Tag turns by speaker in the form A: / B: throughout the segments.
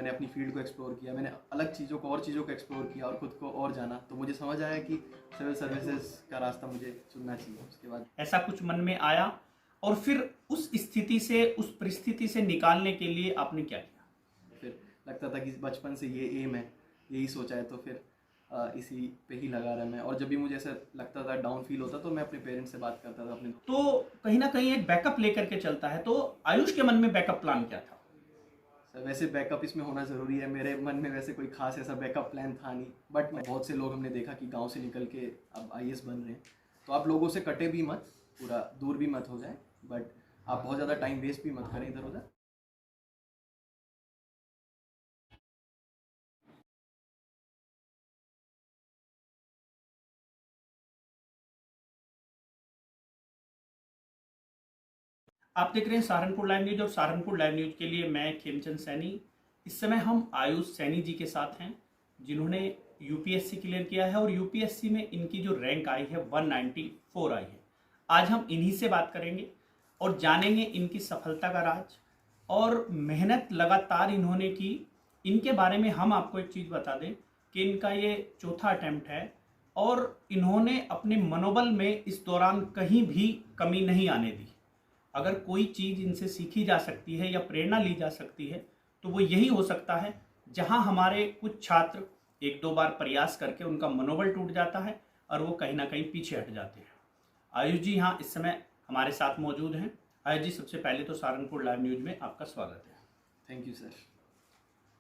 A: मैंने अपनी फील्ड को एक्सप्लोर किया, मैंने अलग चीज़ों को एक्सप्लोर किया और ख़ुद को और जाना, तो मुझे समझ आया कि सिविल सर्विसेज का रास्ता मुझे चुनना चाहिए। उसके बाद
B: ऐसा कुछ मन में आया और फिर उस स्थिति से, उस परिस्थिति से निकालने के लिए आपने क्या किया?
A: फिर लगता था कि बचपन से ये एम है, यही सोचा है, तो फिर इसी पे ही लगा रहा मैं। और जब भी मुझे ऐसा लगता था, डाउन फील होता, तो मैं अपने पेरेंट्स से बात करता था अपने।
B: तो कहीं ना कहीं एक बैकअप लेकर के चलता है, तो आयुष के मन में बैकअप प्लान क्या था?
A: सर वैसे बैकअप इसमें होना ज़रूरी है, मेरे मन में वैसे कोई खास ऐसा बैकअप प्लान था नहीं, बट बहुत से लोग हमने देखा कि गांव से निकल के अब आईएएस बन रहे हैं, तो आप लोगों से कटे भी मत, पूरा दूर भी मत हो जाए, बट आप बहुत ज़्यादा टाइम वेस्ट भी मत करें इधर उधर।
B: आप देख रहे हैं सहारनपुर लाइव न्यूज और सहारनपुर लाइव न्यूज के लिए मैं खेमचंद सैनी। इस समय हम आयुष सैनी जी के साथ हैं, जिन्होंने यूपीएससी क्लियर किया है और यूपीएससी में इनकी जो रैंक आई है 194 आई है। आज हम इन्हीं से बात करेंगे और जानेंगे इनकी सफलता का राज और मेहनत लगातार इन्होंने की। इनके बारे में हम आपको एक चीज़ बता दें कि इनका ये चौथा अटेम्प्ट है और इन्होंने अपने मनोबल में इस दौरान कहीं भी कमी नहीं आने दी। अगर कोई चीज़ इनसे सीखी जा सकती है या प्रेरणा ली जा सकती है तो वो यही हो सकता है, जहां हमारे कुछ छात्र एक दो बार प्रयास करके उनका मनोबल टूट जाता है और वो कहीं ना कहीं पीछे हट जाते हैं। आयुष जी यहाँ इस समय हमारे साथ मौजूद हैं। आयुष जी, सबसे पहले तो सहारनपुर लाइव न्यूज में आपका स्वागत है।
A: Thank you sir.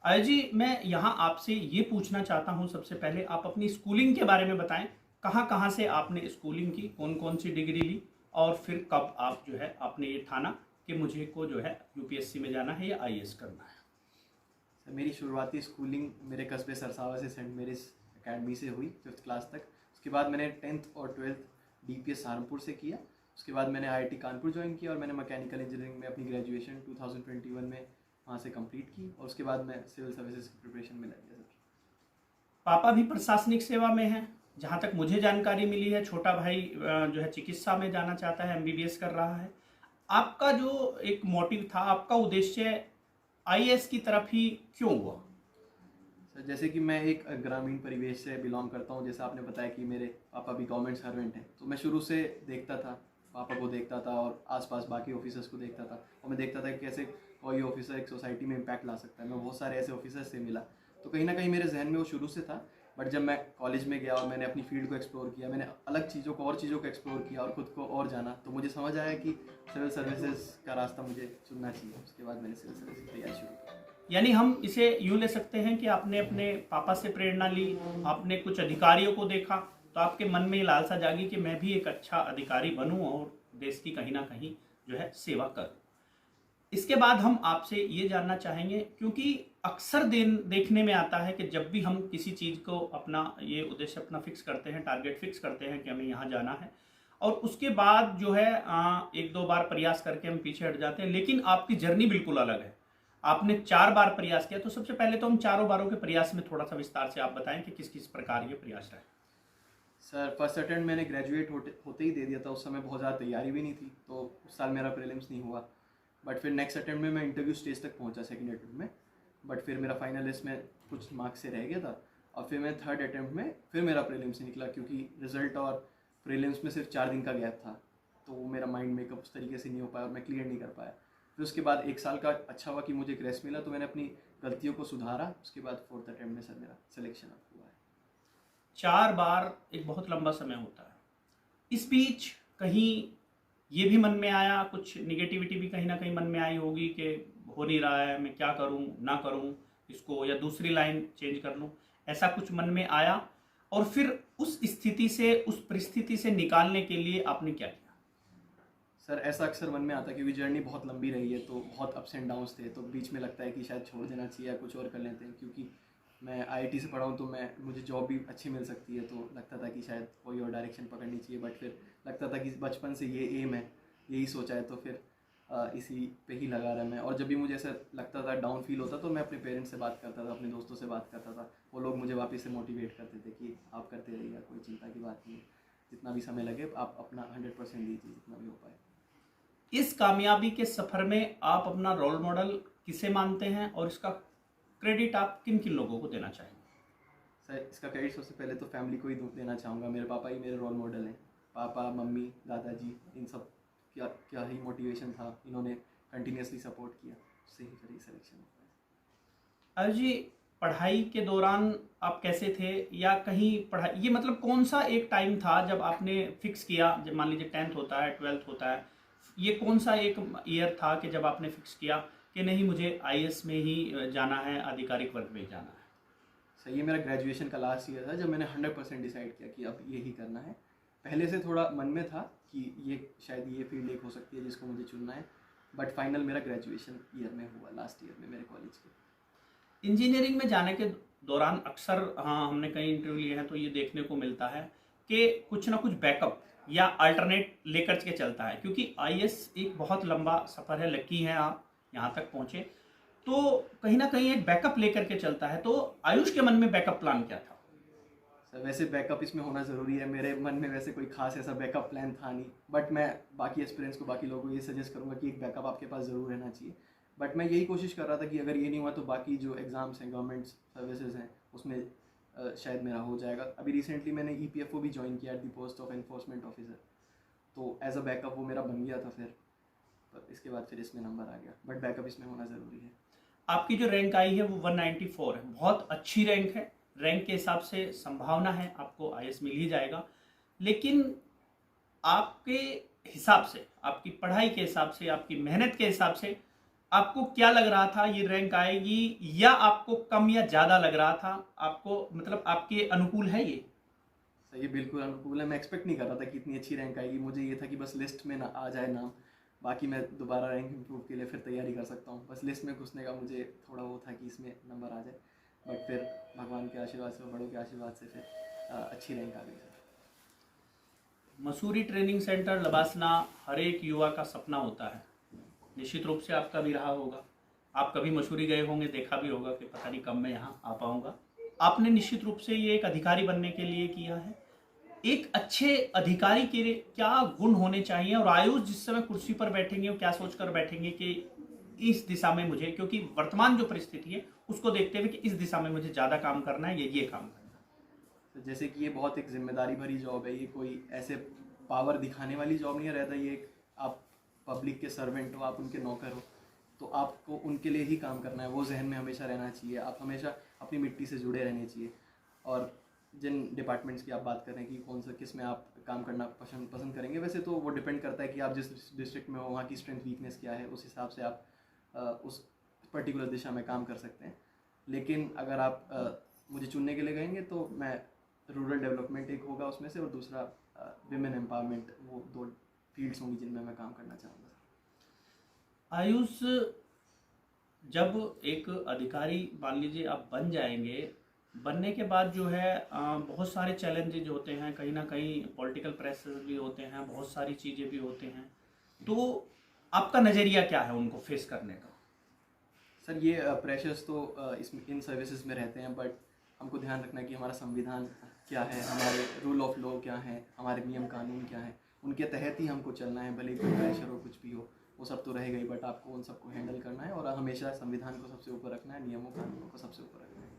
B: Ayush ji, मैं यहाँ आपसे ये पूछना चाहता हूँ, सबसे पहले आप अपनी स्कूलिंग के बारे में बताएं। कहाँ कहाँ से आपने स्कूलिंग की, कौन कौन सी डिग्री ली और फिर कब आप जो है आपने ये ठाना कि मुझे को जो है यूपीएससी में जाना है या आईएएस करना है?
A: सर मेरी शुरुआती स्कूलिंग मेरे कस्बे सरसावा से सेंट मेरीज एकेडमी से हुई 5th क्लास तक। उसके बाद मैंने 10th और 12th डीपीएस सहारनपुर से किया। उसके बाद मैंने आईआईटी कानपुर ज्वाइन किया और मैंने मैकेनिकल इंजीनियरिंग में अपनी ग्रेजुएशन 2021 में वहाँ से कंप्लीट की और उसके बाद मैं सिविल सर्विसेज की प्रिपरेशन में लग गया सर।
B: पापा भी प्रशासनिक सेवा में हैं, जहाँ तक मुझे जानकारी मिली है। छोटा भाई जो है चिकित्सा में जाना चाहता है, एमबीबीएस कर रहा है। आपका जो एक मोटिव था, आपका उद्देश्य आईएएस की तरफ ही क्यों हुआ?
A: सर जैसे कि मैं एक ग्रामीण परिवेश से बिलोंग करता हूँ, जैसा आपने बताया कि मेरे पापा भी गवर्नमेंट सर्वेंट हैं, तो मैं शुरू से देखता था, पापा को देखता था और आसपास बाकी ऑफिसर्स को देखता था, और मैं देखता था कि कैसे कोई ऑफिसर एक सोसाइटी में इम्पैक्ट ला सकता है। मैं बहुत सारे ऐसे ऑफिसर्स से मिला, तो कहीं ना कहीं मेरे जहन में वो शुरू से था। बट जब मैं कॉलेज में गया और मैंने अपनी फील्ड को एक्सप्लोर किया, मैंने अलग चीज़ों को एक्सप्लोर किया और ख़ुद को और जाना, तो मुझे समझ आया कि सिविल सर्विसेज का रास्ता मुझे चुनना चाहिए। उसके बाद मैंने सिविल सर्विस की तैयारी शुरू की।
B: यानी हम इसे यूँ ले सकते हैं कि आपने अपने पापा से प्रेरणा ली, आपने कुछ अधिकारियों को देखा, तो आपके मन में ये लालसा जागी कि मैं भी एक अच्छा अधिकारी बनूं और देश की कहीं ना कहीं जो है सेवा करूं। इसके बाद हम आपसे ये जानना चाहेंगे, क्योंकि अक्सर देखने में आता है कि जब भी हम किसी चीज़ को अपना ये उद्देश्य अपना फिक्स करते हैं, टारगेट फिक्स करते हैं कि हमें यहाँ जाना है, और उसके बाद जो है एक दो बार प्रयास करके हम पीछे हट जाते हैं। लेकिन आपकी जर्नी बिल्कुल अलग है, आपने 4 बार प्रयास किया। तो सबसे पहले तो हम चारों बारों के प्रयास में थोड़ा सा विस्तार से आप बताएं कि किस किस प्रकार ये प्रयास रहे।
A: सर फर्स्ट अटेम्प्ट मैंने ग्रेजुएट होते ही दे दिया था। उस समय बहुत ज़्यादा तैयारी भी नहीं थी, तो उस साल मेरा प्रीलिम्स नहीं हुआ। बट फिर नेक्स्ट अटेम्प्ट में मैं इंटरव्यू स्टेज तक पहुंचा, सेकंड अटेम्प्ट में, बट फिर मेरा फाइनल लिस्ट में कुछ मार्क्स से रह गया था। और फिर मैं थर्ड अटेम्प्ट में फिर मेरा प्रीलिम्स ही निकला, क्योंकि रिजल्ट और प्रीलिम्स में सिर्फ 4 दिन का गैप था, तो वो मेरा माइंड मेकअप उस तरीके से नहीं हो पाया और मैं क्लियर नहीं कर पाया। फिर उसके बाद 1 साल का अच्छा हुआ कि मुझे एक रेस्ट मिला, तो मैंने अपनी गलतियों को सुधारा। उसके बाद 4th अटेम्प्ट में सर मेरा सिलेक्शन हुआ है।
B: 4 बार एक बहुत लंबा समय होता है। इस बीच कहीं ये भी मन में आया, कुछ निगेटिविटी भी कहीं ना कहीं मन में आई होगी कि हो नहीं रहा है, मैं क्या करूं ना करूं इसको, या दूसरी लाइन चेंज कर लूं, ऐसा कुछ मन में आया? और फिर उस स्थिति से, उस परिस्थिति से निकालने के लिए आपने क्या किया?
A: सर ऐसा अक्सर मन में आता है, क्योंकि जर्नी बहुत लंबी रही है, तो बहुत अप्स एंड डाउन्स थे, तो बीच में लगता है कि शायद छोड़ देना चाहिए या कुछ और कर लेते हैं। क्योंकि मैं आईआईटी से पढ़ा हूँ, तो मुझे जॉब भी अच्छी मिल सकती है, तो लगता था कि शायद कोई और डायरेक्शन पकड़नी चाहिए। बट फिर लगता था कि बचपन से ये एम है, यही सोचा है, तो फिर इसी पे ही लगा रहा मैं। और जब भी मुझे ऐसा लगता था, डाउन फील होता, तो मैं अपने पेरेंट्स से बात करता था, अपने दोस्तों से बात करता था। वो लोग मुझे वापस से मोटिवेट करते थे कि आप करते रहिएगा, कोई चिंता की बात नहीं है, जितना भी समय लगे आप अपना 100% दीजिए, जितना भी हो पाए।
B: इस कामयाबी के सफर में आप अपना रोल मॉडल किसे मानते हैं और इसका क्रेडिट आप किन किन लोगों को देना चाहेंगे?
A: सर इसका क्रेडिट सबसे पहले तो फैमिली को ही देना चाहूँगा। मेरे पापा ही मेरे रोल मॉडल हैं। पापा, मम्मी, दादाजी, इन सब क्या क्या ही मोटिवेशन था, इन्होंने कंटिन्यूसली सपोर्ट किया, उससे ही फिर ये सिलेक्शन हुआ है।
B: आयुष जी, पढ़ाई के दौरान आप कैसे थे, या कहीं पढ़ाई, ये मतलब कौन सा एक टाइम था जब आपने फिक्स किया, जब मान लीजिए 10th होता है, 12th होता है, ये कौन सा एक ईयर था कि जब आपने फिक्स किया कि नहीं मुझे आईएएस में ही जाना है, आधिकारिक वर्ग में जाना है?
A: सर ये मेरा ग्रेजुएशन का लास्ट ईयर था जब मैंने 100% डिसाइड किया कि अब यही करना है। पहले से थोड़ा मन में था कि ये शायद ये फील्ड एक हो सकती है जिसको मुझे चुनना है, बट फाइनल मेरा ग्रेजुएशन ईयर में हुआ, लास्ट ईयर में मेरे कॉलेज के।
B: इंजीनियरिंग में जाने के दौरान अक्सर, हाँ, हमने कई इंटरव्यू लिए हैं तो ये देखने को मिलता है कि कुछ ना कुछ बैकअप या अल्टरनेट लेकर के चलता है, क्योंकि आईएएस एक बहुत लंबा सफ़र है, लकी हैं आप यहाँ तक पहुँचे, तो कहीं ना कहीं एक बैकअप लेकर के चलता है। तो आयुष के मन में बैकअप प्लान क्या था?
A: सर वैसे बैकअप इसमें होना ज़रूरी है। मेरे मन में वैसे कोई खास ऐसा बैकअप प्लान था नहीं, बट मैं बाकी एक्सपीरियंस को, बाकी लोगों को ये सजेस्ट करूँगा कि एक बैकअप आपके पास ज़रूर रहना चाहिए। बट मैं यही कोशिश कर रहा था कि अगर ये नहीं हुआ तो बाकी जो एग्ज़ाम्स हैं, गवर्नमेंट सर्विसेज हैं, उसमें शायद मेरा हो जाएगा। अभी रिसेंटली मैंने ईपीएफओ भी ज्वाइन किया at the post of enforcement officer, तो एज अ बैकअप वो मेरा बन गया था फिर, पर इसके बाद फिर इसमें नंबर आ गया, बट बैकअप इसमें होना ज़रूरी है।
B: आपकी जो रैंक आई है वो 194 है, बहुत अच्छी रैंक है। रैंक के हिसाब से संभावना है आपको आईएएस मिल ही जाएगा, लेकिन आपके हिसाब से, आपकी पढ़ाई के हिसाब से, आपकी मेहनत के हिसाब से आपको क्या लग रहा था ये रैंक आएगी, या आपको कम या ज़्यादा लग रहा था? आपको मतलब आपके अनुकूल है ये?
A: सर ये बिल्कुल अनुकूल है। मैं एक्सपेक्ट नहीं कर रहा था कि इतनी अच्छी रैंक आएगी। मुझे ये था कि बस लिस्ट में ना आ जाए नाम, बाकी मैं दोबारा रैंक इम्प्रूव के लिए फिर तैयारी कर सकता हूँ। बस लिस्ट में घुसने का मुझे थोड़ा वो था कि इसमें नंबर आ जाए, बट फिर भगवान के आशीर्वाद से, बड़ों के आशीर्वाद से फिर अच्छी रैंक आ गई sir.
B: Mussoorie training centre LBSNAA हर एक युवा का सपना होता है, निश्चित रूप से आपका भी रहा होगा। आप कभी मसूरी गए होंगे, देखा भी होगा कि पता नहीं कब मैं यहाँ आ पाऊँगा। आपने निश्चित रूप से ये एक अधिकारी बनने के लिए किया है। एक अच्छे अधिकारी के लिए क्या गुण होने चाहिए, और आयुष जिस समय कुर्सी पर बैठेंगे वो क्या सोचकर बैठेंगे कि इस दिशा में मुझे, क्योंकि वर्तमान जो परिस्थिति है उसको देखते हुए कि इस दिशा में मुझे ज़्यादा काम करना है, ये काम करना है।
A: तो जैसे कि ये बहुत एक जिम्मेदारी भरी जॉब है, ये कोई ऐसे पावर दिखाने वाली जॉब नहीं रहता। ये एक, आप पब्लिक के सर्वेंट हो, आप उनके नौकर हो, तो आपको उनके लिए ही काम करना है, वो जहन में हमेशा रहना चाहिए। आप हमेशा अपनी मिट्टी से जुड़े रहने चाहिए। और जिन डिपार्टमेंट्स की आप बात कर रहे हैं कि कौन सा, किस में आप काम करना पसंद करेंगे, वैसे तो वो डिपेंड करता है कि आप जिस डिस्ट्रिक्ट में हो वहाँ की स्ट्रेंथ वीकनेस क्या है, उस हिसाब से आप उस पर्टिकुलर दिशा में काम कर सकते हैं। लेकिन अगर आप मुझे चुनने के लिए कहेंगे तो मैं रूरल डेवलपमेंट एक होगा उसमें से, और दूसरा विमेन एम्पावरमेंट, वो दो फील्ड्स होंगी जिनमें मैं काम करना चाहूँगा।
B: आयुष, जब एक अधिकारी मान लीजिए आप बन जाएंगे, बनने के बाद जो है बहुत सारे चैलेंजेज होते हैं, कहीं ना कहीं पॉलिटिकल प्रेशर भी होते हैं, बहुत सारी चीज़ें भी होते हैं, तो आपका नज़रिया क्या है उनको फेस करने का?
A: सर ये प्रेशर्स तो इसमें इन सर्विसेज में रहते हैं, बट हमको ध्यान रखना है कि हमारा संविधान क्या है, हमारे रूल ऑफ लॉ क्या है, हमारे नियम कानून क्या है, उनके तहत ही हमको चलना है। भले कोई प्रेशर हो, कुछ भी हो, वो सब तो रहेगा ही, बट आपको उन सबको हैंडल करना है और हमेशा संविधान को सबसे ऊपर रखना है, नियमों कानूनों को सबसे ऊपर रखना है।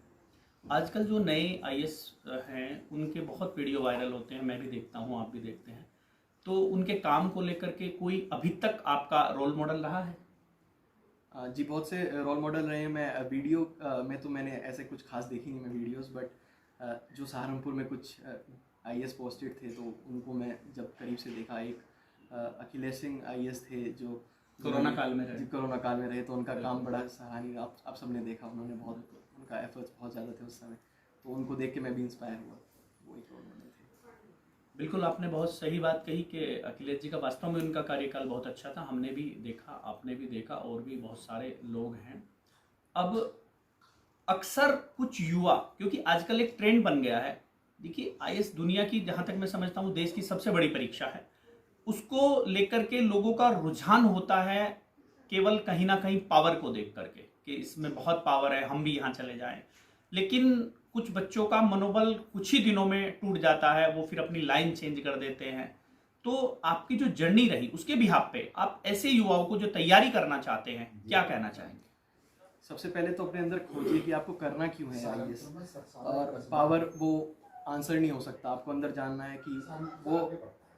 B: आजकल जो नए आईएएस हैं उनके बहुत वीडियो वायरल होते हैं, मैं भी देखता हूँ, आप भी देखते हैं, तो उनके काम को लेकर के कोई अभी तक आपका रोल मॉडल रहा है?
A: जी बहुत से रोल मॉडल रहे हैं। मैं वीडियो में तो मैंने ऐसे कुछ खास देखी नहीं मैं वीडियोस, बट जो सहारनपुर में कुछ आईएएस पोस्टेड थे तो उनको मैं जब करीब से देखा। एक अखिलेश सिंह आईएएस थे जो
B: कोरोना काल में रहे।
A: कोरोना काल में रहे, तो उनका काम बड़ा सराहनीय, आप सबने देखा, उन्होंने बहुत, उनका एफर्ट्स बहुत ज़्यादा थे उस समय, तो उनको देख के मैं भी इंस्पायर हुआ। वो एक रोल मॉडल थे।
B: बिल्कुल, आपने बहुत सही बात कही कि अखिलेश जी का वास्तव में उनका कार्यकाल बहुत अच्छा था, हमने भी देखा, आपने भी देखा, और भी बहुत सारे लोग हैं। अब अक्सर कुछ युवा, क्योंकि आजकल एक ट्रेंड बन गया है, देखिए आईएएस दुनिया की, जहाँ तक मैं समझता हूँ, देश की सबसे बड़ी परीक्षा है, उसको लेकर के लोगों का रुझान होता है केवल कहीं ना कहीं पावर को देख करके कि इसमें बहुत पावर है, हम भी यहाँ चले जाएं। लेकिन कुछ बच्चों का मनोबल कुछ ही दिनों में टूट जाता है, वो फिर अपनी लाइन चेंज कर देते हैं। तो आपकी जो जर्नी रही उसके बिहाफ पे आप ऐसे युवाओं को जो तैयारी करना चाहते हैं क्या कहना चाहेंगे?
A: सबसे पहले तो अपने अंदर खोजिए कि आपको करना क्यों है आईएएस, और पावर वो आंसर नहीं हो सकता, आपको अंदर जानना है कि वो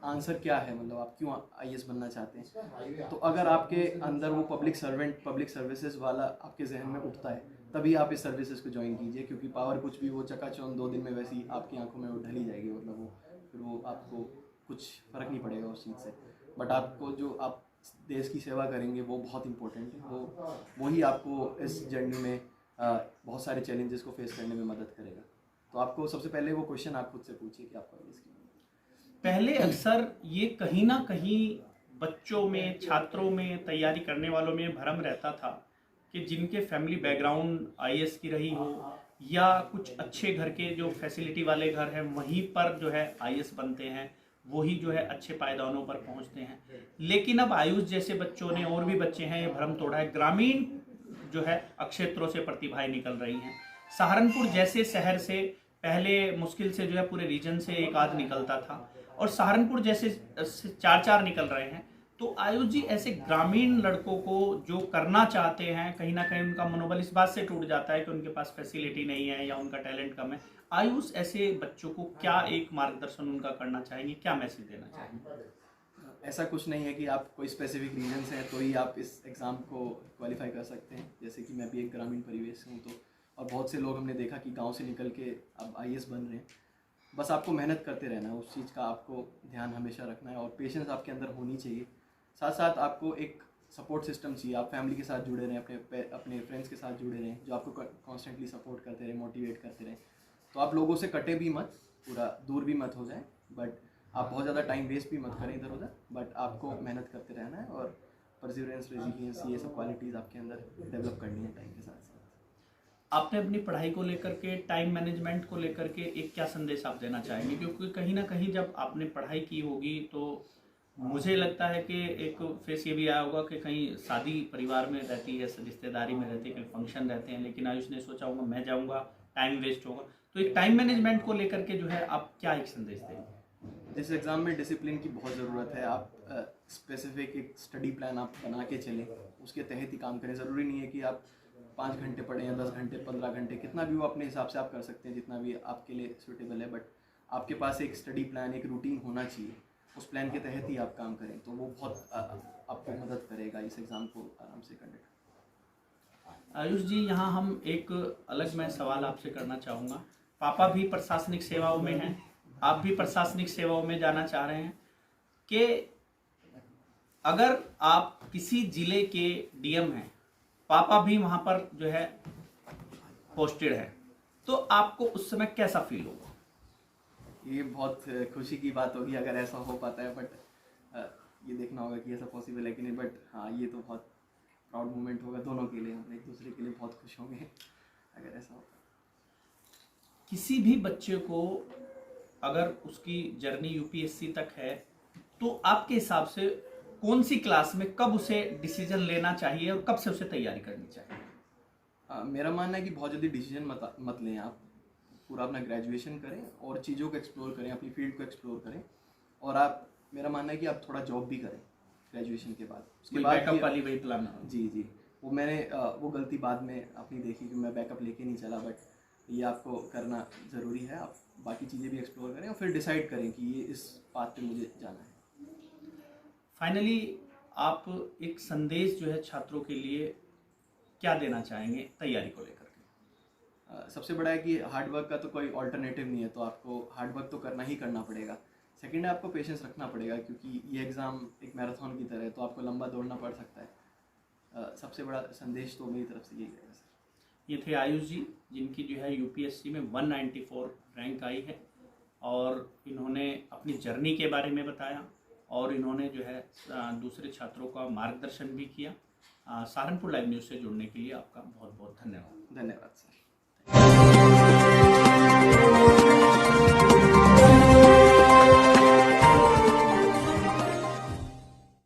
A: आंसर क्या है, मतलब आप क्यों आईएएस बनना चाहते हैं। तो अगर आपके अंदर वो पब्लिक सर्विसेज वाला आपके जहन में उठता है, तभी आप इस सर्विसेज को ज्वाइन कीजिए, क्योंकि पावर कुछ भी वो चकाचौंध 2 दिन में वैसी आपकी आंखों में वो ढली जाएगी, मतलब वो फिर वो आपको कुछ फ़र्क नहीं पड़ेगा उस चीज़ से। बट आपको जो आप देश की सेवा करेंगे वो बहुत इंपॉर्टेंट है, वही आपको इस जर्नी में बहुत सारे चैलेंजेस को फेस करने में मदद करेगा। तो आपको सबसे पहले वो क्वेश्चन आप खुद से पूछिए कि आपको आईएएस क्यों।
B: पहले अक्सर ये कहीं ना कहीं बच्चों में, छात्रों में, तैयारी करने वालों में भ्रम रहता था कि जिनके फैमिली बैकग्राउंड आईएएस की रही हो या कुछ अच्छे घर के जो फैसिलिटी वाले घर हैं वहीं पर जो है आईएएस बनते हैं, वही जो है अच्छे पायदानों पर पहुंचते हैं। लेकिन अब आयुष जैसे बच्चों ने, और भी बच्चे हैं, ये भ्रम तोड़ा है। ग्रामीण जो है क्षेत्रों से प्रतिभाएं निकल रही हैं। सहारनपुर जैसे शहर से पहले मुश्किल से जो है पूरे रीजन से एक आध निकलता था, और सहारनपुर जैसे 4 निकल रहे हैं। तो आयुष जी, ऐसे ग्रामीण लड़कों को जो करना चाहते हैं, कहीं ना कहीं उनका मनोबल इस बात से टूट जाता है कि उनके पास फैसिलिटी नहीं है या उनका टैलेंट कम है। आयुष ऐसे बच्चों को क्या एक मार्गदर्शन उनका करना चाहेंगे, क्या मैसेज देना चाहेंगे?
A: ऐसा कुछ नहीं है कि आप कोई स्पेसिफिक रीजन से हैं तो ही आप इस एग्ज़ाम को क्वालिफाई कर सकते हैं। जैसे कि मैं भी एक ग्रामीण परिवेश से हूँ, तो और बहुत से लोग हमने देखा कि गांव से निकल के अब आईएएस बन रहे हैं। बस आपको मेहनत करते रहना है, उस चीज़ का आपको ध्यान हमेशा रखना है, और पेशेंस आपके अंदर होनी चाहिए। साथ साथ आपको एक सपोर्ट सिस्टम चाहिए। आप फैमिली के साथ जुड़े रहें, अपने फ्रेंड्स के साथ जुड़े रहें, जो आपको कॉन्स्टेंटली सपोर्ट करते रहें, मोटिवेट करते रहें। तो आप लोगों से कटे भी मत, पूरा दूर भी मत हो जाए, बट आप बहुत ज़्यादा टाइम वेस्ट भी मत करें इधर उधर। बट आपको मेहनत करते रहना है, और परसिवरेंस, रेजिलियंस, ये सब क्वालिटीज़ आपके अंदर डेवलप करनी है टाइम के साथ साथ।
B: आपने अपनी पढ़ाई को लेकर के, टाइम मैनेजमेंट को लेकर के एक क्या संदेश आप देना चाहेंगे? क्योंकि कहीं ना कहीं जब आपने पढ़ाई की होगी तो मुझे लगता है कि एक फेस ये भी आया होगा कि कहीं शादी परिवार में रहती है, रिश्तेदारी में रहती है, कहीं फंक्शन रहते हैं, लेकिन आयुष ने सोचा होगा मैं जाऊंगा, टाइम वेस्ट होगा। तो एक टाइम मैनेजमेंट को लेकर के जो है आप क्या एक संदेश देंगे?
A: इस एग्ज़ाम में डिसिप्लिन की बहुत ज़रूरत है। आप स्पेसिफिक एक स्टडी प्लान आप बना के चलें, उसके तहत ही काम करें। ज़रूरी नहीं है कि आप 5 घंटे पढ़ें या 10 घंटे, 15 घंटे, कितना भी वो अपने हिसाब से आप कर सकते हैं, जितना भी आपके लिए सूटेबल है। बट आपके पास एक स्टडी प्लान, एक रूटीन होना चाहिए, उस प्लान के तहत ही आप काम करें, तो वो बहुत आपको मदद करेगा इस एग्ज़ाम को आराम से कंडक्ट।
B: आयुष जी, यहाँ हम एक अलग मैं सवाल आपसे करना चाहूँगा। पापा भी प्रशासनिक सेवाओं में हैं, आप भी प्रशासनिक सेवाओं में जाना चाह रहे हैं, कि अगर आप किसी जिले के डीएम हैं, पापा भी वहाँ पर जो है पोस्टेड है, तो आपको उस समय कैसा फील होगा?
A: ये बहुत खुशी की बात होगी अगर ऐसा हो पाता है, बट ये देखना होगा कि ऐसा पॉसिबल है कि नहीं। बट हाँ, ये तो बहुत प्राउड मोमेंट होगा दोनों के लिए, हम एक दूसरे के लिए बहुत खुश होंगे अगर ऐसा होता।
B: किसी भी बच्चे को अगर उसकी जर्नी यूपीएससी तक है, तो आपके हिसाब से कौन सी क्लास में कब उसे डिसीजन लेना चाहिए और कब से उसे तैयारी करनी चाहिए?
A: मेरा मानना है कि बहुत जल्दी डिसीजन मत लें। आप पूरा अपना ग्रेजुएशन करें और चीज़ों को एक्सप्लोर करें, अपनी फील्ड को एक्सप्लोर करें, और आप, मेरा मानना है कि आप थोड़ा जॉब भी करें ग्रेजुएशन के बाद।
B: उसके बाद बैकअप वाली वही प्लान?
A: जी, वो मैंने वो गलती बाद में अपनी देखी कि मैं बैकअप लेके नहीं चला, बट ये आपको करना ज़रूरी है। आप बाकी चीज़ें भी एक्सप्लोर करें और फिर डिसाइड करें कि ये इस पाथ पे मुझे जाना है।
B: फाइनली आप एक संदेश जो है छात्रों के लिए क्या देना चाहेंगे तैयारी को लेकर के?
A: सबसे बड़ा है कि हार्ड वर्क का तो कोई ऑल्टरनेटिव नहीं है, तो आपको हार्ड वर्क तो करना ही करना पड़ेगा। सेकंड है, आपको पेशेंस रखना पड़ेगा, क्योंकि ये एग्ज़ाम एक मैराथन की तरह है, तो आपको लंबा दौड़ना पड़ सकता है। सबसे बड़ा संदेश तो मेरी तरफ से यही रहेगा सर।
B: ये थे आयुष जी, जिनकी जो है यूपीएससी में 194 रैंक आई है, और इन्होंने अपनी जर्नी के बारे में बताया, और इन्होंने जो है दूसरे छात्रों का मार्गदर्शन भी किया। सहारनपुर लाइव न्यूज़ से जुड़ने के लिए आपका बहुत बहुत धन्यवाद।
A: धन्यवाद सर।